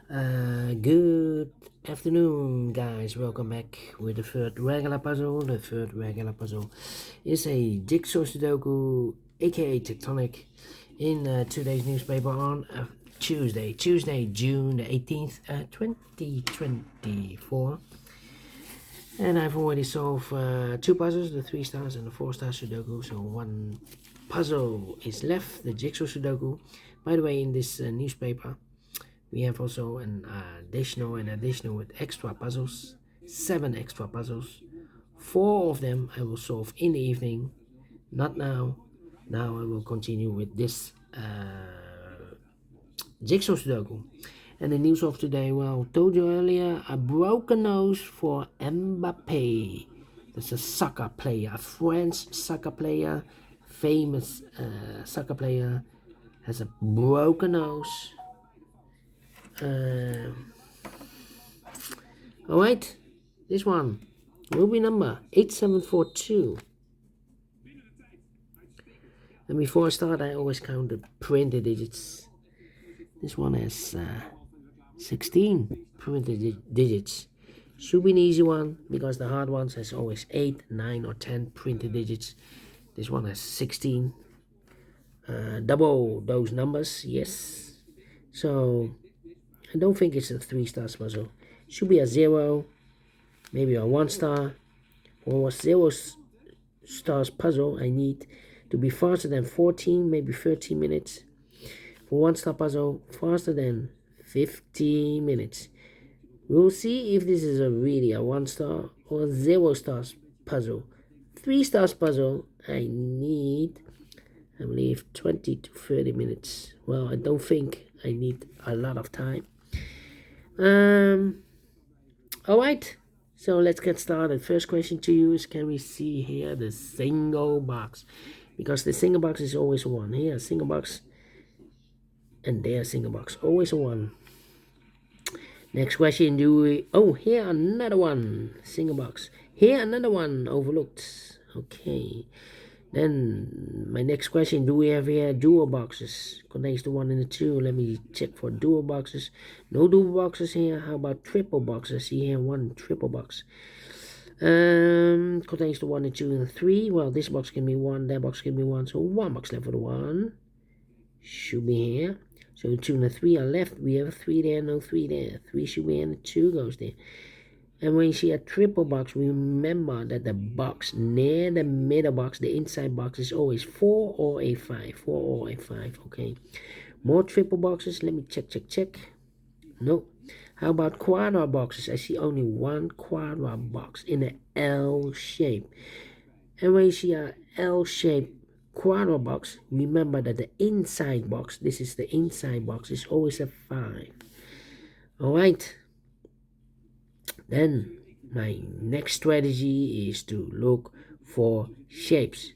Good afternoon, guys. Welcome back with the third regular puzzle. The third regular puzzle is a JigSaw Sudoku, aka Tectonic, in today's newspaper on Tuesday, June the 18th, 2024. And I've already solved two puzzles, the 3 stars and the 4 star Sudoku. So one puzzle is left, the JigSaw Sudoku. By the way, in this newspaper, we have also an additional with extra puzzles, 7 extra puzzles. 4 of them I will solve in the evening, not now. Now I will continue with this JigSaw Sudoku. And the news of today, well, told you earlier, a broken nose for Mbapé. That's a soccer player, a French soccer player, famous soccer player, has a broken nose. Alright, this one will be number 8742. And before I start, I always count the printed digits. This one has 16 printed digits. Should be an easy one, because the hard ones has always 8, 9 or 10 printed digits. This one has 16. Double those numbers, yes. So I don't think it's a 3 stars puzzle. Should be a 0, maybe a 1 star. For a 0 stars puzzle, I need to be faster than 14, maybe 13 minutes. For 1 star puzzle, faster than 15 minutes. We'll see if this is really a 1 star or a 0 stars puzzle. 3 stars puzzle, I need, I believe, 20 to 30 minutes. Well, I don't think I need a lot of time. Alright, so let's get started. First question to you is, can we see here the single box? Because the single box is always 1. Here, single box, and there, single box, always 1. Next question, do we... Oh, here another one, single box. Here another one, overlooked. Okay. Then my next question, do we have here dual boxes? Contains the 1 and the 2. Let me check for dual boxes. No dual boxes here. How about triple boxes? See here, 1 triple box. Contains the 1 and 2 and the 3. Well, this box can be 1, that box can be 1. So 1 box left for the 1. Should be here. So 2 and the 3 are left. We have a 3 there, no 3 there. 3 should be here and the 2 goes there. And when you see a triple box, remember that the box near the middle box, the inside box, is always 4 or a 5. 4 or a 5, okay. More triple boxes. Let me check. No. How about quadra boxes? I see only 1 quadra box in an L shape. And when you see a L shape quadra box, remember that the inside box, this is the inside box, is always a 5. Alright. Then my next strategy is to look for shapes,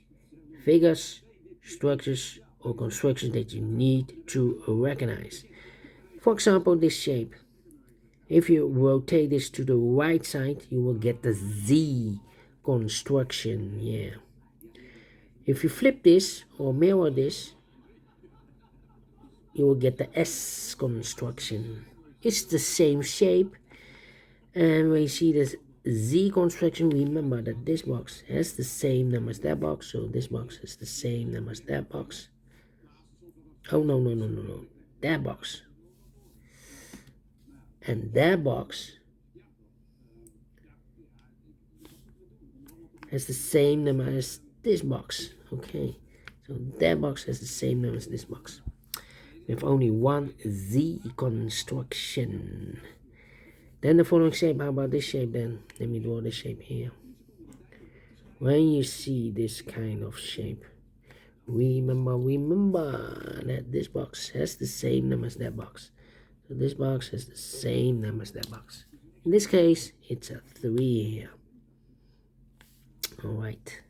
figures, structures, or constructions that you need to recognize. For example, this shape. If you rotate this to the right side, you will get the Z construction. Yeah. If you flip this or mirror this, you will get the S construction. It's the same shape. And when you see this Z construction, remember that this box has the same number as that box. So this box has the same number as that box. Oh, no. That box. And that box has the same number as this box. Okay. So that box has the same number as this box. We have only 1 Z construction. Then the following shape, how about this shape then? Let me draw this shape here. When you see this kind of shape, remember that this box has the same number as that box. So this box has the same number as that box. In this case, it's a 3 here. Alright.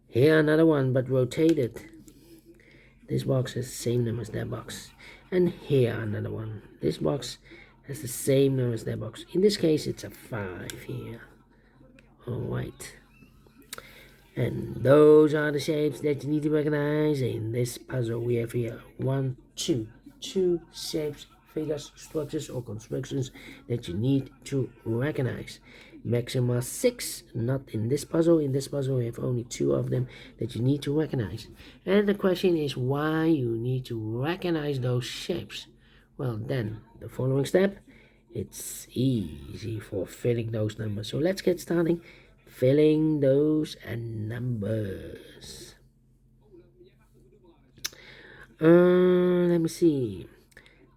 Here another one, but rotated. This box has the same number as that box. And here another one. This box has the same number as that box. In this case, it's a 5 here. Alright. And those are the shapes that you need to recognize in this puzzle. We have here 1, 2 shapes figures, structures, or constructions that you need to recognize. Maxima 6, not in this puzzle. In this puzzle, we have only 2 of them that you need to recognize. And the question is why you need to recognize those shapes. Well, then, the following step, it's easy for filling those numbers. So let's get starting filling those numbers. Let me see.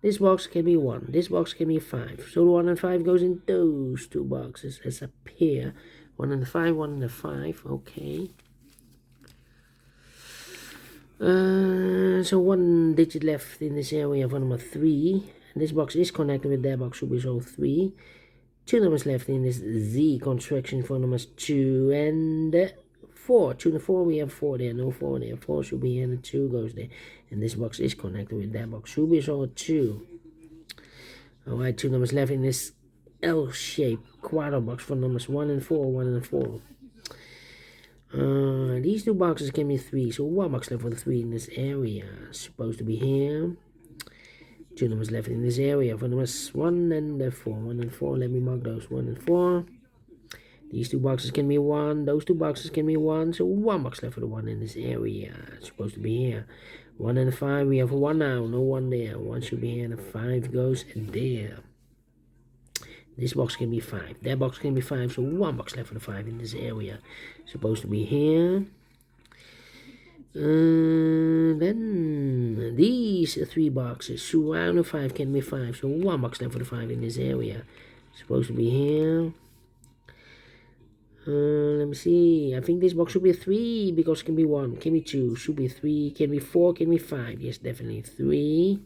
This box can be 1. This box can be 5. So the 1 and 5 goes in those 2 boxes as a pair. 1 and 5, 1 and 5. Okay. So 1 digit left in this area for number 3. And this box is connected with that box, should be so 3. 2 numbers left in this Z construction for numbers 2 and 4. 2 and 4, we have 4 there, no 4 there. 4 should be here and 2 goes there. And this box is connected with that box, should be so 2. Alright, 2 numbers left in this L-shaped quarter box for numbers 1 and 4, 1 and 4. These 2 boxes can be 3, so 1 box left for the 3 in this area. Supposed to be here. 2 numbers left in this area for numbers 1 and 4. 1 and 4, let me mark those 1 and 4. These 2 boxes can be 1, those 2 boxes can be 1, so 1 box left for the 1 in this area. It's supposed to be here. 1 and 5, we have 1 now, no 1 there. 1 should be here and 5 goes there. This box can be 5, that box can be 5, so 1 box left for the 5 in this area. It's supposed to be here. Then these 3 boxes surrounding 5 can be 5, so 1 box left for the 5 in this area. It's supposed to be here. Let me see. I think this box should be 3 because it can be 1, can be 2, should be 3, can be 4, can be 5. Yes, definitely 3.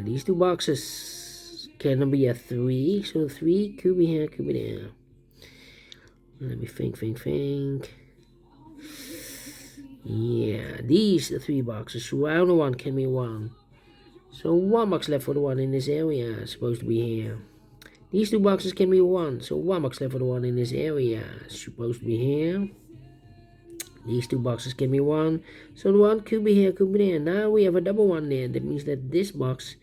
These 2 boxes can be a 3, so 3 could be here, could be there. Let me think. Yeah, these 3 boxes surrounding 1 can be 1. So 1 box left for the 1 in this area. It's supposed to be here. These 2 boxes can be 1. So 1 box left for the 1 in this area. It's supposed to be here. These 2 boxes can be 1. So the 1 could be here, could be there. Now we have a double 1 there. That means that this box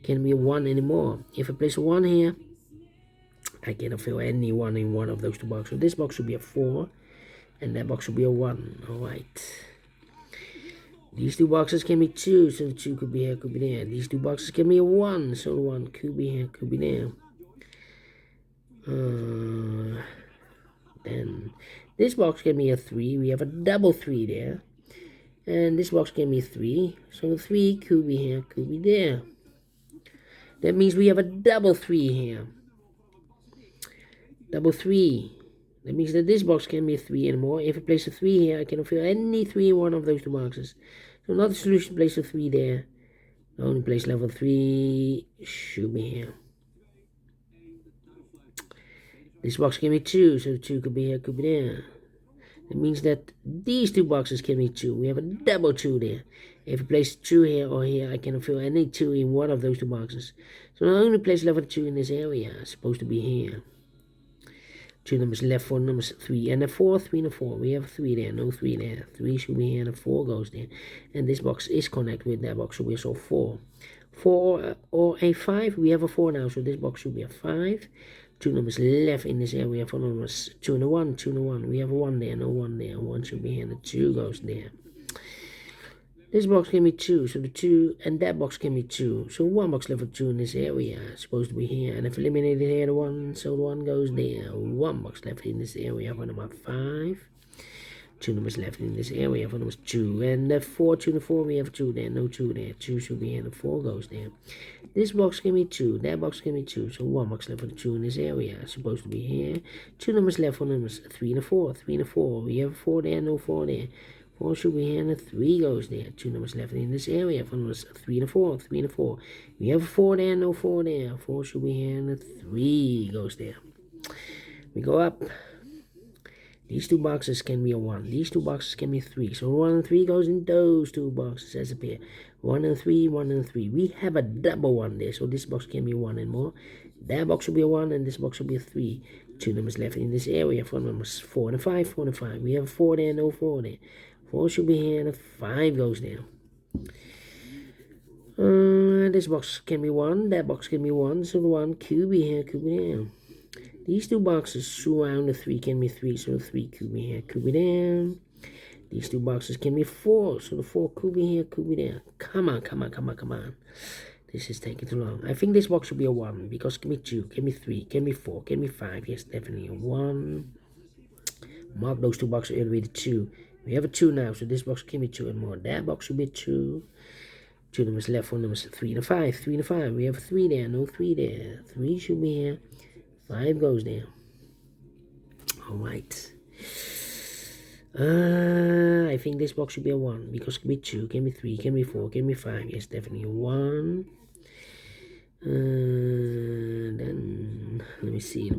can be 1 anymore. If I place a 1 here, I cannot fill any 1 in one of those 2 boxes. So this box should be a 4. And that box should be a 1. Alright. These 2 boxes can be 2. So the 2 could be here, could be there. These 2 boxes can be a 1. So the 1 could be here, could be there. Then this box can be a 3. We have a double 3 there. And this box can be 3. So 3 could be here, could be there. That means we have a double 3 here. Double 3. That means that this box can be a 3 anymore. If I place a 3 here, I cannot fill any 3 in one of those 2 boxes. So another solution, place a 3 there. The only place level 3 should be here. This box can be 2, so 2 could be here, could be there. That means that these 2 boxes can be 2. We have a double 2 there. If I place 2 here or here, I cannot fill any 2 in one of those 2 boxes. So the only place level 2 in this area is supposed to be here. 2 numbers left for numbers 3 and a 4, 3 and a 4. We have 3 there, no 3 there. 3 should be here and a 4 goes there. And this box is connected with that box, so we saw 4. 4 or a 5, we have a 4 now, so this box should be a 5. 2 numbers left in this area for numbers 2 and a 1, 2 and a 1. We have a 1 there, no 1 there. 1 should be here and a 2 goes there. This box can be 2, so the 2 and that box can be 2. So 1 box left for 2 in this area. It's supposed to be here. And if eliminated here, the 1, so the 1 goes there. 1 box left in this area for number 5. 2 numbers left in this area for numbers 2. And the 4, 2 and 4, we have 2 there, no 2 there. 2 should be here and the 4 goes there. This box can be 2, that box can be 2. So 1 box left for the 2 in this area. It's supposed to be here. 2 numbers left for numbers 3 and a 4, 3 and a 4. We have a 4 there, no 4 there. 4 should be here and a 3 goes there. 2 numbers left in this area for numbers 3 and a 4, 3 and a 4. We have a 4 there, no 4 there. 4 should be here and a 3 goes there. We go up. These 2 boxes can be a 1. These 2 boxes can be 3. So 1 and 3 goes in those 2 boxes as a pair. 1 and 3, 1 and 3. We have a double 1 there. So this box can be 1 and more. That box should be a 1 and this box should be a 3. 2 numbers left in this area for numbers 4 and a 5, 4 and a 5. We have a 4 there, no 4 there. 4 should be here and a 5 goes there. This box can be 1, that box can be 1, so the 1 cube here, cube there. These two boxes surround the 3 can be 3, so the 3 cube here, cube there. These two boxes can be 4, so the 4 cube here, cube there. Come on, come on, come on, come on. This is taking too long. I think this box should be a 1, because can be 2, can be 3, can be 4, can be 5. Yes, definitely a 1. Mark those two boxes earlier with a 2. We have a 2 now, so this box can be 2 and more. That box should be 2. 2 numbers left, 4 numbers 3 and 5. 3 and 5. We have 3 there, no 3 there. 3 should be here. 5 goes there. Alright. I think this box should be a 1, because it can be 2, can be 3, can be 4, can be 5. Yes, definitely a 1. Then let me see.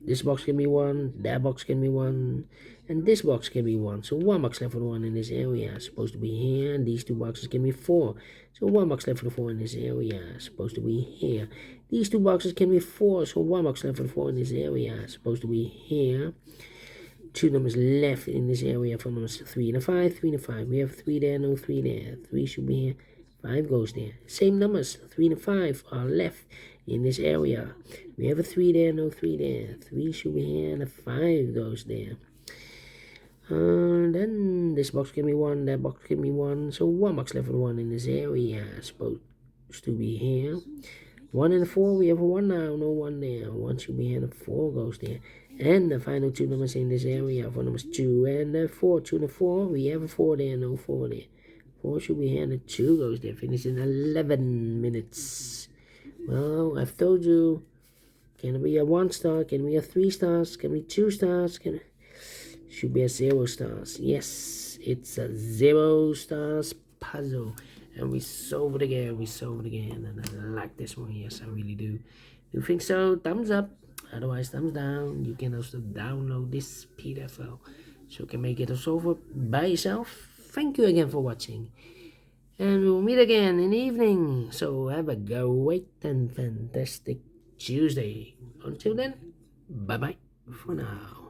This box can be 1, that box can be 1, and this box can be 1. So 1 box left for the 1 in this area. Supposed to be here, and these two boxes can be 4. So 1 box left for the 4 in this area. Supposed to be here. These two boxes can be 4. So 1 box left for the 4 in this area. Supposed to be here. 2 numbers left in this area for numbers 3 and a 5. 3 and a 5. We have 3 there, no 3 there. 3 should be here. 5 goes there. Same numbers. 3 and 5 are left in this area. We have a 3 there, no 3 there. 3 should be here, and a 5 goes there. Then this box can be 1, that box can be 1. So 1 box left for the 1 in this area. Supposed to be here. 1 and a 4, we have a 1 now, no 1 there. 1 should be here, and a 4 goes there. And the final 2 numbers in this area for numbers 2 and 4. 2 and a 4, we have a 4 there, no 4 there. 4 should be here, and a 2 goes there. Finish in 11 minutes. Well, I've told you, can it be a 1 star, can it be a 3 stars, can it be 2 stars, should be a 0 stars. Yes, it's a 0 stars puzzle. And we solved it again, and I like this one, yes, I really do. If you think so, thumbs up, otherwise thumbs down. You can also download this PDF file, so you can make it a solver by yourself. Thank you again for watching. And we'll meet again in the evening. So have a great and fantastic Tuesday. Until then, bye-bye for now.